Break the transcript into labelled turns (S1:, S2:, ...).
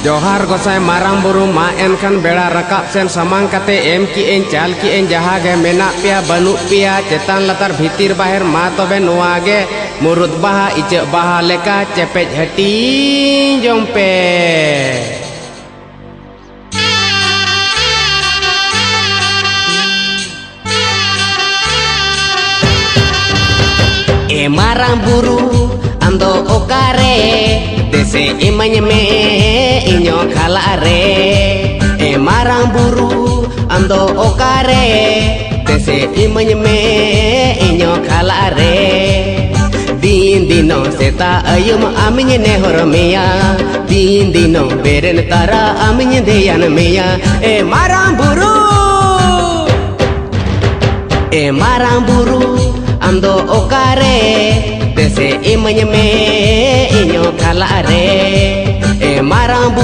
S1: जोहार गोसाई मारांग बुरु मा एनखान बेड़ा रकाब सेन सामांग कते एम की एन चाल की एन जहाँ गे मेना पिया बनु पिया चेतान लतार भीतिर बाहर मा तबे नोआ गे मुरुद बाहा इचे बाहा लेका चेपेज हटी जोंपे ए मारांग बुरु ando okare dese imanya me inyo khalare e marang buru ando okare dese imanya me inyo khalare din dino seta ayum aminye ne hormeya din dino beren tara aminye deyan meya e marang buru ando okare dese imanya me inyo khalare e marang